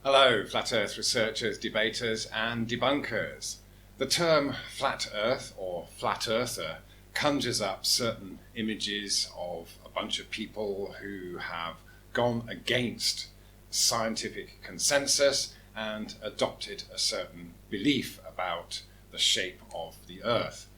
Hello, Flat Earth researchers, debaters and debunkers. The term Flat Earth or Flat Earther conjures up certain images of a bunch of people who have gone against scientific consensus and adopted a certain belief about the shape of the Earth.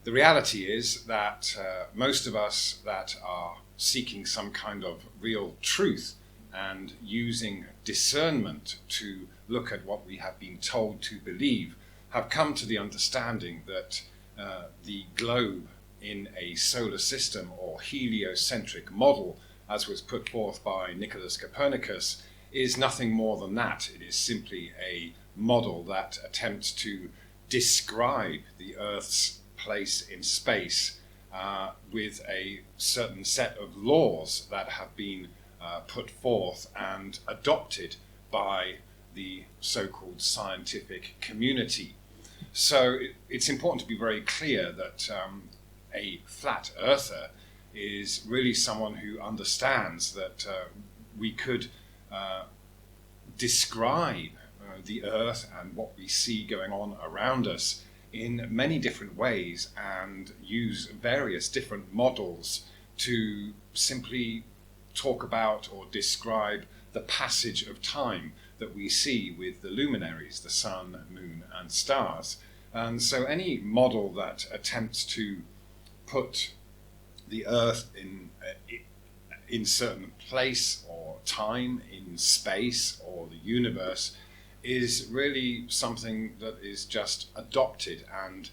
The reality is that most of us that are seeking some kind of real truth and using discernment to look at what we have been told to believe have come to the understanding that the globe in a solar system or heliocentric model, as was put forth by Nicholas Copernicus, is nothing more than that. It is simply a model that attempts to describe the Earth's place in space with a certain set of laws that have been put forth and adopted by the so-called scientific community. So it's important to be very clear that a flat earther is really someone who understands that we could describe the Earth and what we see going on around us in many different ways and use various different models to simply talk about or describe the passage of time that we see with the luminaries, the sun, moon and stars. And so any model that attempts to put the Earth in certain place or time in space or the universe is really something that is just adopted and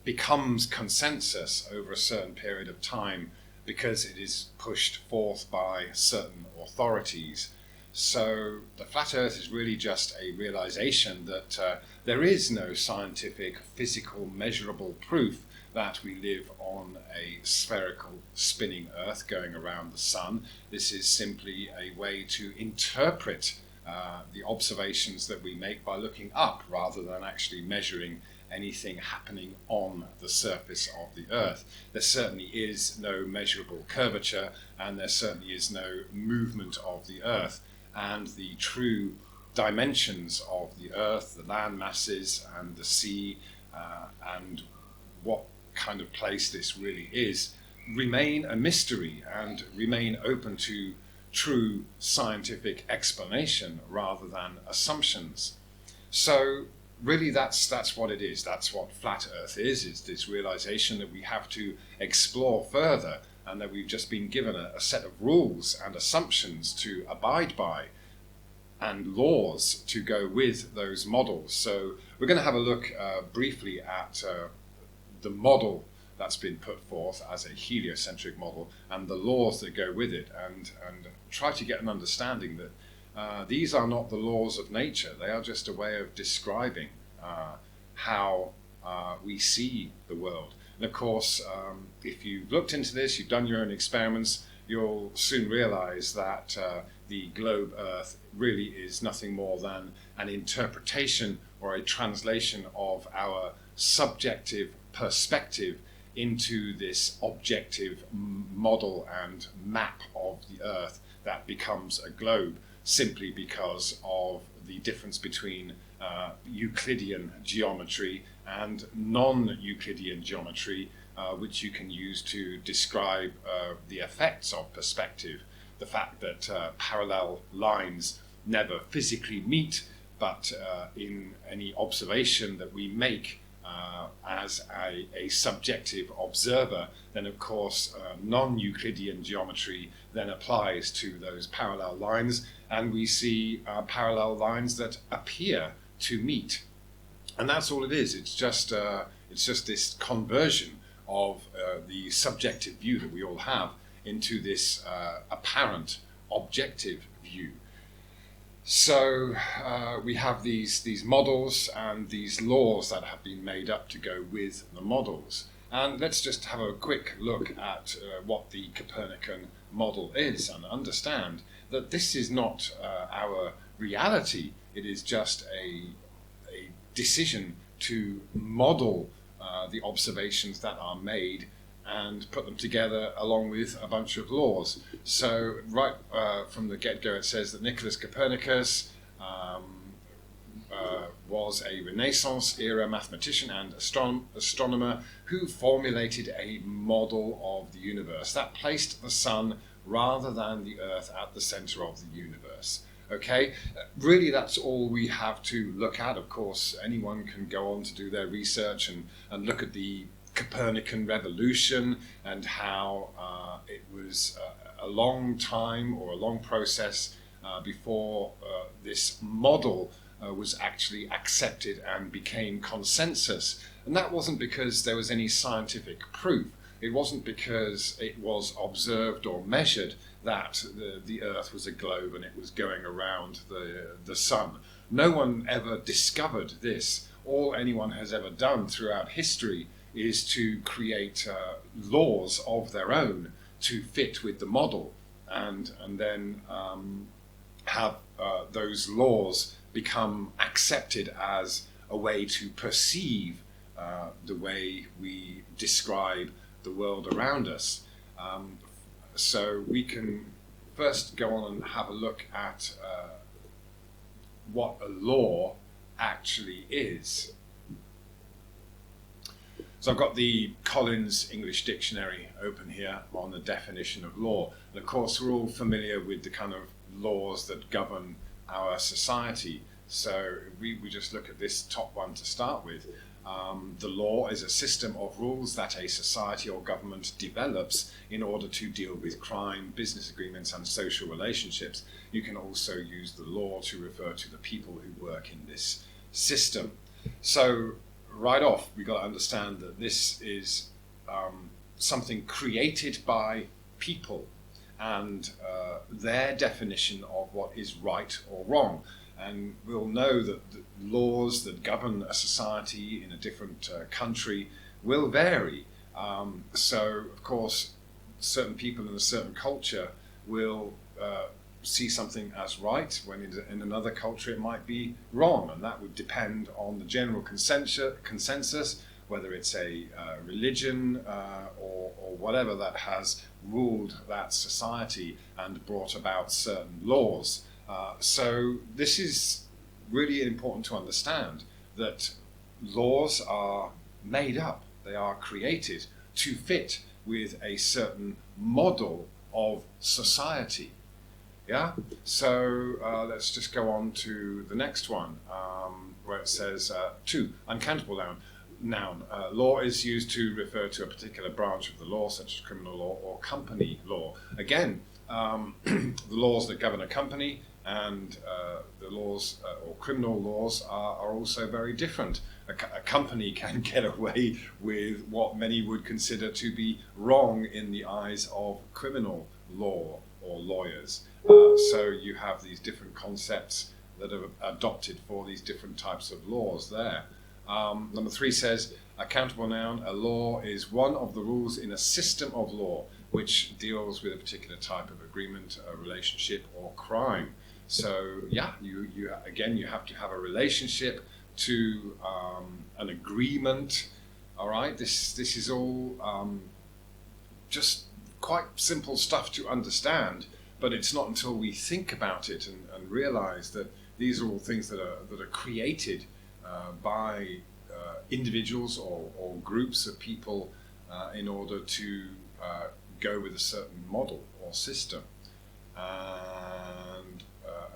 becomes consensus over a certain period of time because it is pushed forth by certain authorities. So the flat Earth is really just a realization that there is no scientific, physical, measurable proof that we live on a spherical spinning Earth going around the sun. This is simply a way to interpret the observations that we make by looking up rather than actually measuring anything happening on the surface of the Earth. There certainly is no measurable curvature and there certainly is no movement of the Earth, and the true dimensions of the Earth, the land masses and the sea and what kind of place this really is remain a mystery and remain open to true scientific explanation rather than assumptions. So really that's what it is. That's what flat Earth is this realization that we have to explore further and that we've just been given a set of rules and assumptions to abide by and laws to go with those models. So we're going to have a look briefly at the model that's been put forth as a heliocentric model and the laws that go with it, and try to get an understanding that these are not the laws of nature. They are just a way of describing how we see the world. And of course, if you've looked into this, you've done your own experiments, you'll soon realize that the globe Earth really is nothing more than an interpretation or a translation of our subjective perspective into this objective model and map of the Earth that becomes a globe simply because of the difference between Euclidean geometry and non-Euclidean geometry, which you can use to describe the effects of perspective. The fact that parallel lines never physically meet, but in any observation that we make as a subjective observer, then of course non-Euclidean geometry then applies to those parallel lines, and we see parallel lines that appear to meet. And that's all it is. It's just this conversion of the subjective view that we all have into this apparent objective view. So we have these models and these laws that have been made up to go with the models. And let's just have a quick look at what the Copernican model is and understand that this is not our reality. It is just a decision to model the observations that are made and put them together along with a bunch of laws. So right from the get-go it says that Nicholas Copernicus was a Renaissance-era mathematician and astronomer who formulated a model of the universe that placed the sun rather than the Earth at the center of the universe. Okay, really that's all we have to look at. Of course, anyone can go on to do their research and look at the Copernican revolution and how it was a long time or a long process before this model was actually accepted and became consensus. And that wasn't because there was any scientific proof. It wasn't because it was observed or measured that the Earth was a globe and it was going around the sun. No one ever discovered this. All anyone has ever done throughout history is to create laws of their own to fit with the model, and then have those laws become accepted as a way to perceive the way we describe the world around us. So we can first go on and have a look at what a law actually is. So I've got the Collins English Dictionary open here on the definition of law. And of course we're all familiar with the kind of laws that govern our society. So we just look at this top one to start with. The law is a system of rules that a society or government develops in order to deal with crime, business agreements and social relationships. You can also use the law to refer to the people who work in this system. So right off, we've got to understand that this is something created by people and their definition of what is right or wrong. And we'll know that the laws that govern a society in a different country will vary. So, of course, certain people in a certain culture will see something as right, when in another culture it might be wrong. And that would depend on the general consensus, whether it's a religion or whatever that has ruled that society and brought about certain laws. So this is really important to understand, that laws are made up, they are created to fit with a certain model of society. Yeah, so let's just go on to the next one, where it says 2, uncountable noun. Law is used to refer to a particular branch of the law, such as criminal law or company law. Again, the laws that govern a company and the laws or criminal laws are also very different. A company can get away with what many would consider to be wrong in the eyes of criminal law or lawyers. So you have these different concepts that are adopted for these different types of laws there. Number 3 says, accountable noun, a law is one of the rules in a system of law which deals with a particular type of agreement, a relationship or crime. So yeah, you have to have a relationship to an agreement. All right, this is all just quite simple stuff to understand, but it's not until we think about it and realize that these are all things that are created by individuals or groups of people in order to go with a certain model or system. And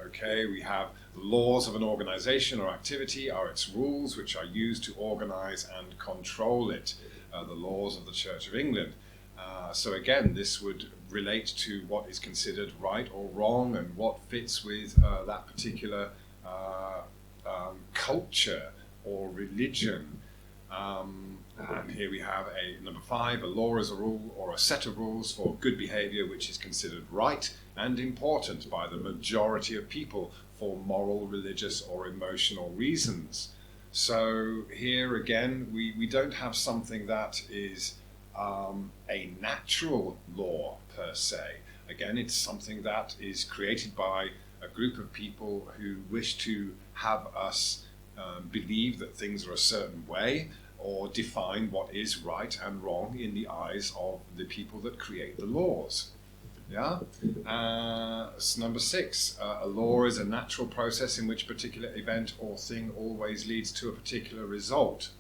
okay, we have the laws of an organization or activity are its rules which are used to organize and control it. The laws of the Church of England. So again, this would relate to what is considered right or wrong and what fits with that particular culture or religion. And here we have number 5, a law is a rule or a set of rules for good behavior which is considered right and important by the majority of people for moral, religious or emotional reasons. So here again, we don't have something that is a natural law per se. Again, it's something that is created by a group of people who wish to have us believe that things are a certain way, or define what is right and wrong in the eyes of the people that create the laws. Yeah. So number 6, a law is a natural process in which a particular event or thing always leads to a particular result.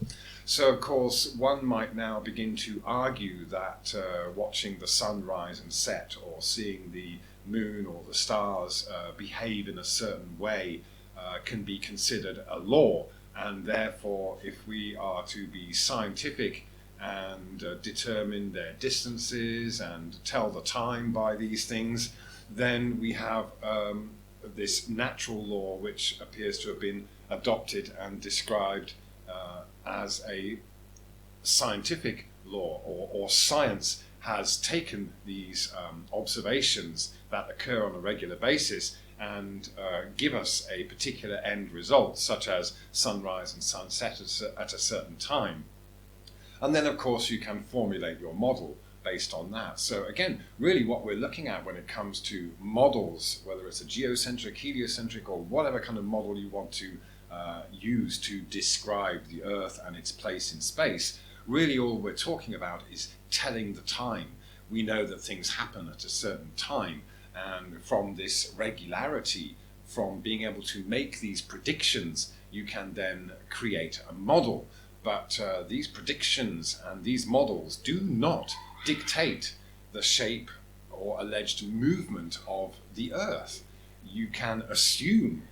So, of course, one might now begin to argue that watching the sun rise and set, or seeing the moon or the stars behave in a certain way can be considered a law, and therefore, if we are to be scientific and determine their distances and tell the time by these things, then we have this natural law which appears to have been adopted and described as a scientific law, or science has taken these observations that occur on a regular basis and give us a particular end result, such as sunrise and sunset at a certain time. And then, of course, you can formulate your model based on that. So again, really what we're looking at when it comes to models, whether it's a geocentric, heliocentric, or whatever kind of model you want to use to describe the Earth and its place in space, really all we're talking about is telling the time. We know that things happen at a certain time, and from this regularity, from being able to make these predictions, you can then create a model. But these predictions and these models do not dictate the shape or alleged movement of the Earth. You can assume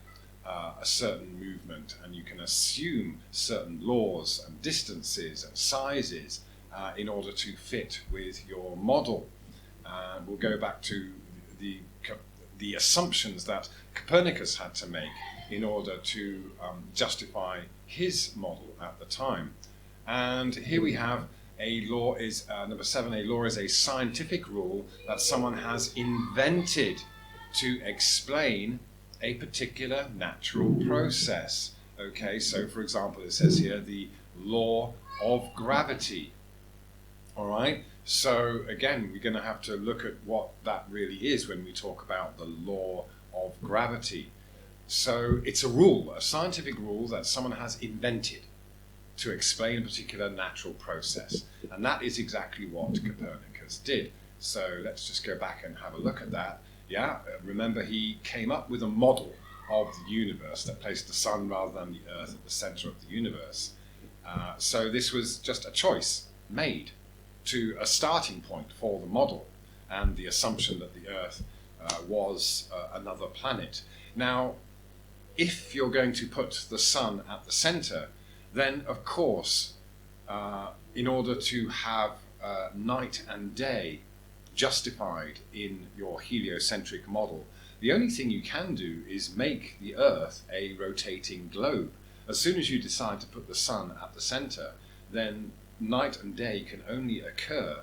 a certain movement, and you can assume certain laws and distances and sizes in order to fit with your model. We'll go back to the assumptions that Copernicus had to make in order to justify his model at the time. And here we have a law is, number 7, a law is a scientific rule that someone has invented to explain a particular natural process. Okay, so for example, it says here the law of gravity. All right, so again, we're going to have to look at what that really is when we talk about the law of gravity. So it's a rule, a scientific rule that someone has invented to explain a particular natural process. And that is exactly what Copernicus did. So let's just go back and have a look at that. Yeah, remember he came up with a model of the universe that placed the sun rather than the Earth at the center of the universe. So this was just a choice made to a starting point for the model, and the assumption that the Earth was another planet. Now, if you're going to put the sun at the center, then of course, in order to have night and day justified in your heliocentric model, the only thing you can do is make the Earth a rotating globe. As soon as you decide to put the sun at the center, then night and day can only occur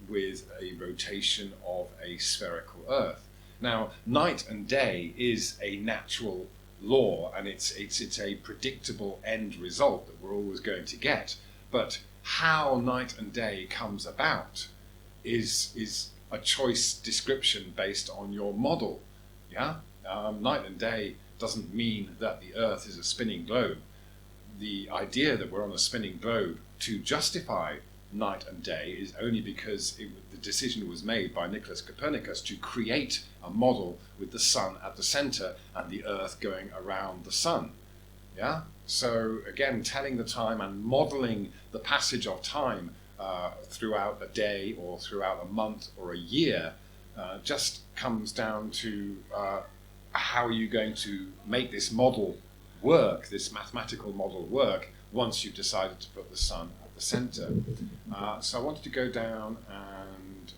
with a rotation of a spherical Earth. Now, night and day is a natural law, and it's a predictable end result that we're always going to get. But how night and day comes about is a choice description based on your model. Yeah, night and day doesn't mean that the Earth is a spinning globe. The idea that we're on a spinning globe to justify night and day is only because the decision was made by Nicholas Copernicus to create a model with the sun at the center and the Earth going around the sun. Yeah. So again, telling the time and modeling the passage of time throughout a day or throughout a month or a year just comes down to how are you going to make this model work, this mathematical model work, once you've decided to put the sun at the center. So I wanted to go down and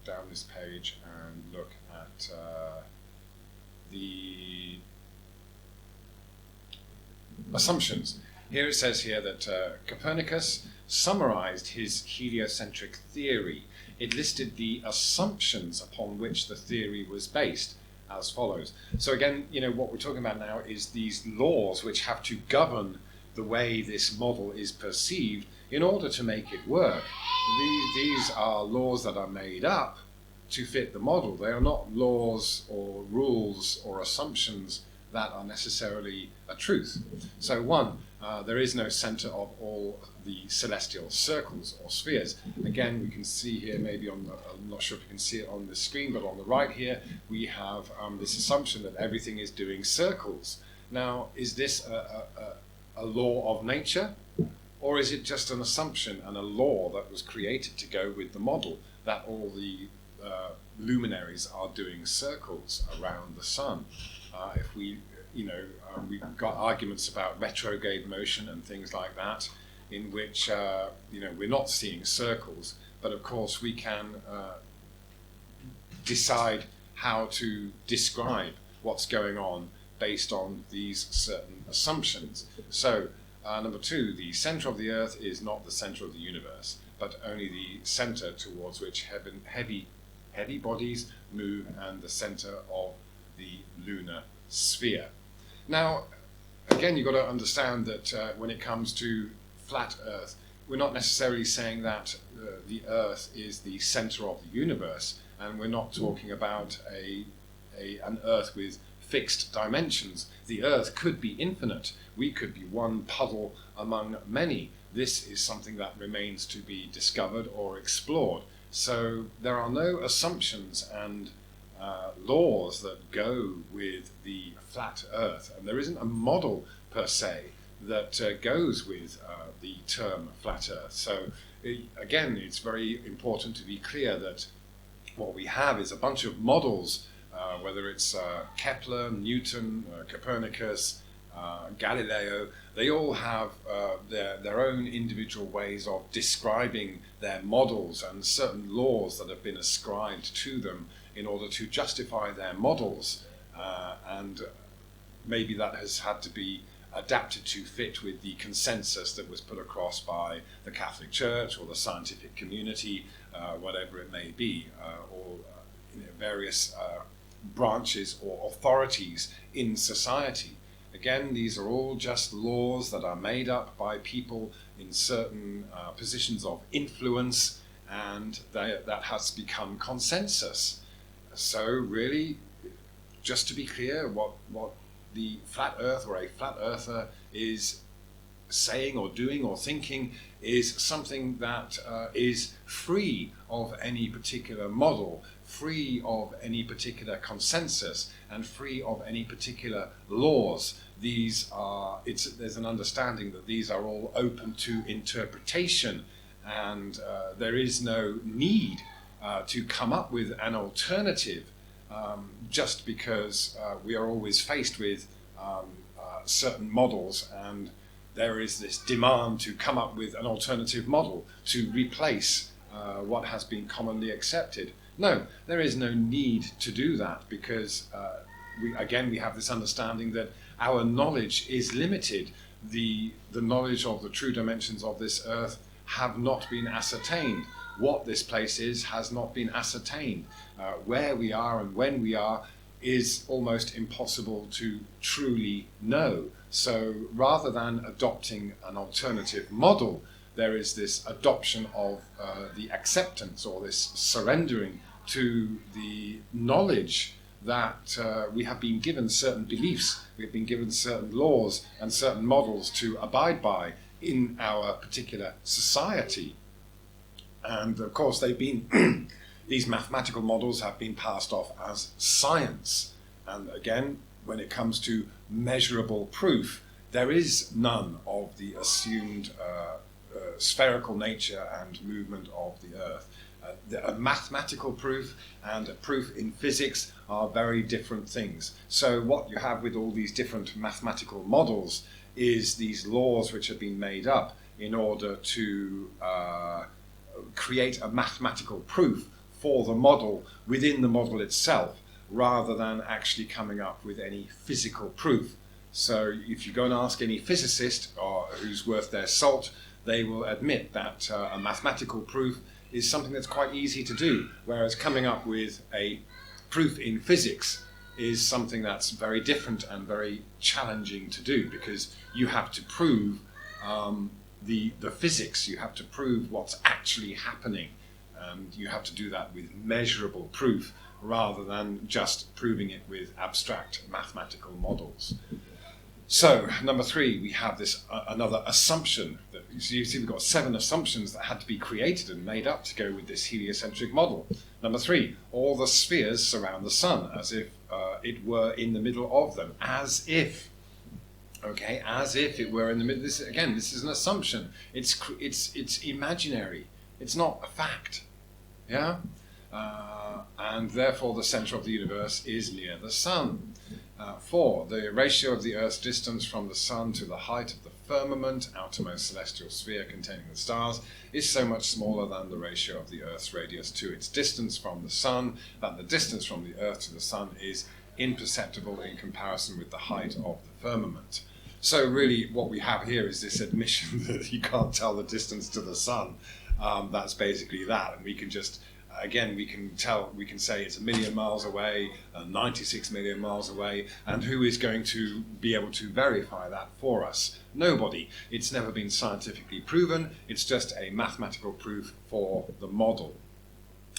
down this page and look at the assumptions. Here it says here that Copernicus summarized his heliocentric theory. It listed the assumptions upon which the theory was based as follows. So again, what we're talking about now is these laws which have to govern the way this model is perceived in order to make it work. These are laws that are made up to fit the model. They are not laws or rules or assumptions that are necessarily a truth. So one, there is no center of all the celestial circles or spheres. Again, we can see here, maybe I'm not sure if you can see it on the screen, but on the right here, we have this assumption that everything is doing circles. Now, is this a law of nature? Or is it just an assumption and a law that was created to go with the model that all the luminaries are doing circles around the sun? If we, we've got arguments about retrograde motion and things like that, in which, we're not seeing circles, but of course we can decide how to describe what's going on based on these certain assumptions. So, number two, the center of the Earth is not the center of the universe, but only the center towards which heavy bodies move, and the center of the lunar sphere. Now, again, you've got to understand that when it comes to flat Earth, we're not necessarily saying that the Earth is the center of the universe, and we're not talking about an Earth with fixed dimensions. The Earth could be infinite. We could be one puddle among many. This is something that remains to be discovered or explored. So there are no assumptions and laws that go with the flat Earth, and there isn't a model per se that goes with the term flat Earth. So again, it's very important to be clear that what we have is a bunch of models, whether it's Kepler, Newton, Copernicus, Galileo. They all have their own individual ways of describing their models and certain laws that have been ascribed to them in order to justify their models, and maybe that has had to be adapted to fit with the consensus that was put across by the Catholic Church or the scientific community, whatever it may be, or various branches or authorities in society. Again, these are all just laws that are made up by people in certain positions of influence, and that has become consensus. So really, just to be clear, what the flat Earth or a flat earther is saying or doing or thinking is something that is free of any particular model, free of any particular consensus, and free of any particular laws. There's an understanding that these are all open to interpretation, and there is no need to come up with an alternative just because we are always faced with certain models, and there is this demand to come up with an alternative model to replace what has been commonly accepted. No, there is no need to do that, because we have this understanding that our knowledge is limited. The knowledge of the true dimensions of this Earth have not been ascertained. What this place is has not been ascertained. Where we are and when we are is almost impossible to truly know. So rather than adopting an alternative model, there is this adoption of the acceptance, or this surrendering to the knowledge that we have been given certain beliefs, we've been given certain laws and certain models to abide by in our particular society. And of course they've been these mathematical models have been passed off as science. And again, when it comes to measurable proof, there is none of the assumed spherical nature and movement of the Earth. A mathematical proof and a proof in physics are very different things. So what you have with all these different mathematical models is these laws which have been made up in order to create a mathematical proof for the model within the model itself, rather than actually coming up with any physical proof. So if you go and ask any physicist or who's worth their salt, they will admit that a mathematical proof is something that's quite easy to do, whereas coming up with a proof in physics is something that's very different and very challenging to do, because you have to prove the physics, you have to prove what's actually happening, and you have to do that with measurable proof, rather than just proving it with abstract mathematical models. So, number 3, we have this another assumption. That you see, we've got 7 assumptions that had to be created and made up to go with this heliocentric model. Number 3, all the spheres surround the sun as if it were in the middle of them. As if. Okay, as if it were in the middle. This is an assumption. It's imaginary. It's not a fact. Yeah? And therefore the center of the universe is near the sun. 4, the ratio of the Earth's distance from the sun to the height of the firmament, outermost celestial sphere containing the stars, is so much smaller than the ratio of the Earth's radius to its distance from the sun, that the distance from the Earth to the sun is imperceptible in comparison with the height of the firmament. So really what we have here is this admission that you can't tell the distance to the sun. That's basically that, and we can just again, we can say it's 1 million miles away, 96 million miles away, and who is going to be able to verify that for us? Nobody. It's never been scientifically proven. It's just a mathematical proof for the model.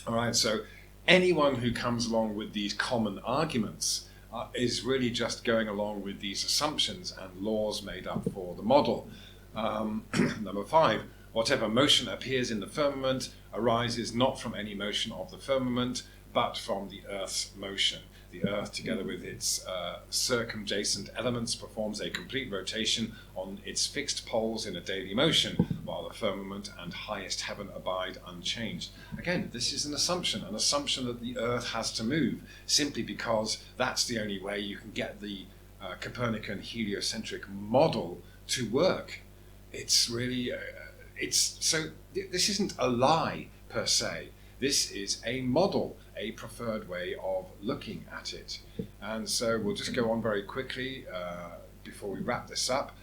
All right, so anyone who comes along with these common arguments is really just going along with these assumptions and laws made up for the model. Number 5. Whatever motion appears in the firmament arises not from any motion of the firmament, but from the Earth's motion. The Earth, together with its circumjacent elements, performs a complete rotation on its fixed poles in a daily motion, while the firmament and highest heaven abide unchanged. Again, this is an assumption that the Earth has to move, simply because that's the only way you can get the Copernican heliocentric model to work. It's really... this isn't a lie per se. This is a model, a preferred way of looking at it. And so we'll just go on very quickly before we wrap this up.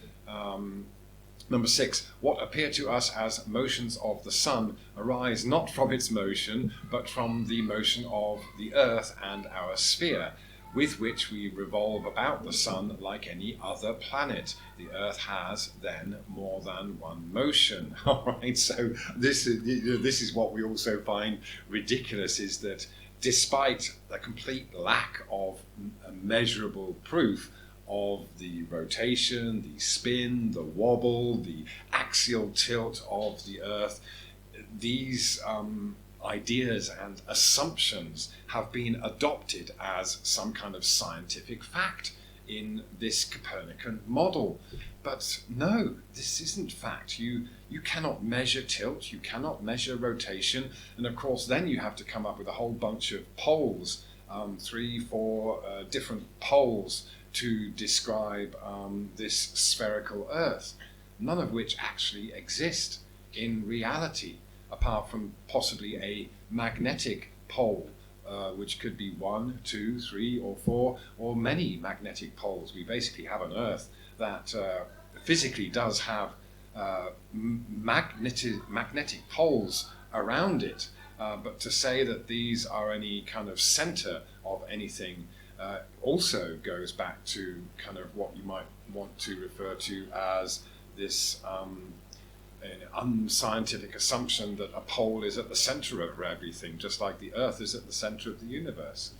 Number 6, what appear to us as motions of the sun arise not from its motion, but from the motion of the Earth and our sphere, with which we revolve about the sun like any other planet. The Earth has then more than one motion. All right, so this is what we also find ridiculous, is that despite the complete lack of measurable proof of the rotation, the spin, the wobble, the axial tilt of the Earth, these ideas and assumptions have been adopted as some kind of scientific fact in this Copernican model. But no, this isn't fact. You cannot measure tilt, you cannot measure rotation, and of course then you have to come up with a whole bunch of poles, 3, 4 different poles to describe this spherical Earth, none of which actually exist in reality, apart from possibly a magnetic pole, which could be 1, 2, 3, or 4, or many magnetic poles. We basically have an Earth that physically does have magnetic poles around it, but to say that these are any kind of center of anything also goes back to kind of what you might want to refer to as this an unscientific assumption that a pole is at the center of everything, just like the Earth is at the center of the universe.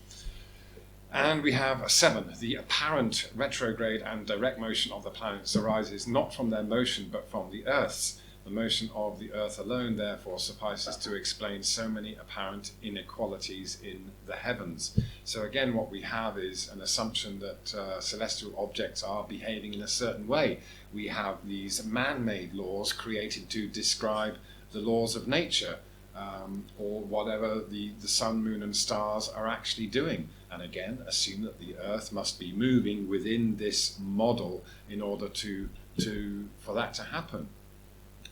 And we have 7. The apparent retrograde and direct motion of the planets arises not from their motion, but from the Earth's. The motion of the Earth alone, therefore, suffices to explain so many apparent inequalities in the heavens. So again, what we have is an assumption that celestial objects are behaving in a certain way. We have these man-made laws created to describe the laws of nature, or whatever the sun, moon, and stars are actually doing. And again, assume that the Earth must be moving within this model in order for that to happen.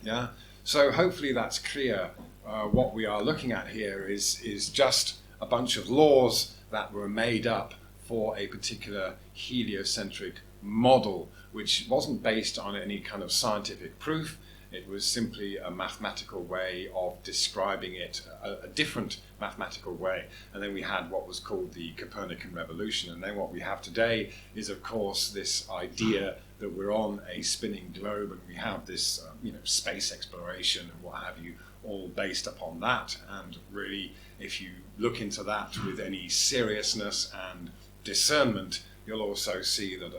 Yeah, so hopefully that's clear. What we are looking at here is just a bunch of laws that were made up for a particular heliocentric model, which wasn't based on any kind of scientific proof. It was simply a mathematical way of describing it, a different mathematical way. And then we had what was called the Copernican revolution. And then what we have today is, of course, this idea that we're on a spinning globe and we have this space exploration and what have you all based upon that. And really, if you look into that with any seriousness and discernment, you'll also see that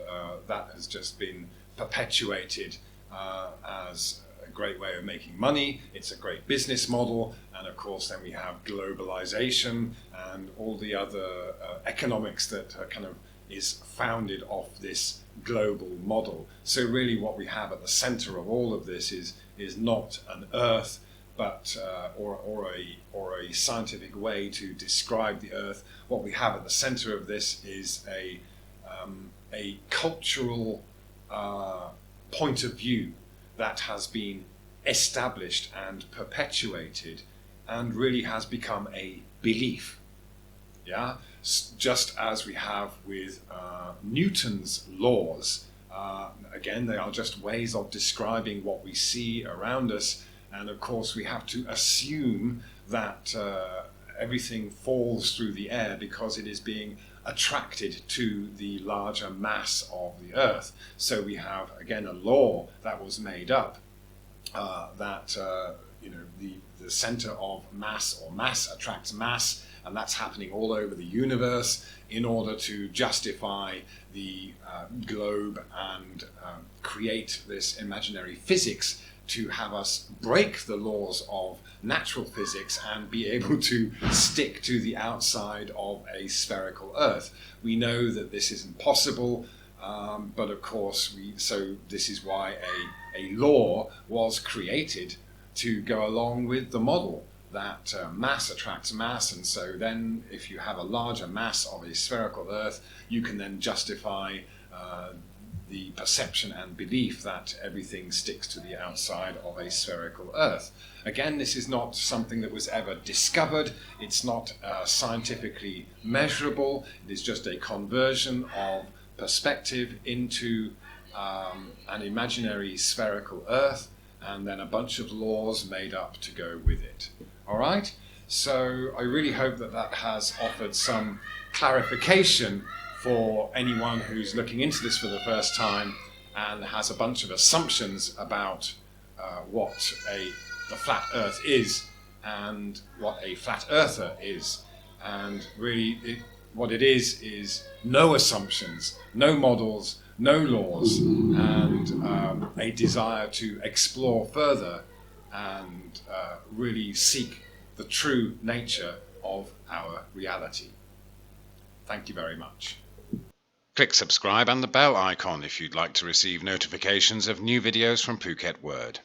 that has just been perpetuated as a great way of making money. It's a great business model, and of course then we have globalization and all the other economics that kind of is founded off this global model. So really what we have at the center of all of this is not an earth, but or a scientific way to describe the earth. What we have at the center of this is a cultural point of view that has been established and perpetuated and really has become a belief. Yeah, just as we have with Newton's laws. Again, they are just ways of describing what we see around us, and of course we have to assume that everything falls through the air because it is being attracted to the larger mass of the earth. So we have again a law that was made up that the center of mass, or mass attracts mass, and that's happening all over the universe in order to justify the globe and create this imaginary physics to have us break the laws of natural physics and be able to stick to the outside of a spherical Earth. We know that this isn't possible, but of course, this is why a law was created to go along with the model that mass attracts mass, and so then if you have a larger mass of a spherical Earth, you can then justify the perception and belief that everything sticks to the outside of a spherical Earth. Again, this is not something that was ever discovered. It's not scientifically measurable. It is just a conversion of perspective into an imaginary spherical Earth, and then a bunch of laws made up to go with it. All right? So I really hope that that has offered some clarification for anyone who's looking into this for the first time and has a bunch of assumptions about what the flat Earth is and what a flat earther is. And really what it is no assumptions, no models, no laws, and a desire to explore further and really seek the true nature of our reality. Thank you very much. Click subscribe and the bell icon if you'd like to receive notifications of new videos from Phuket Word.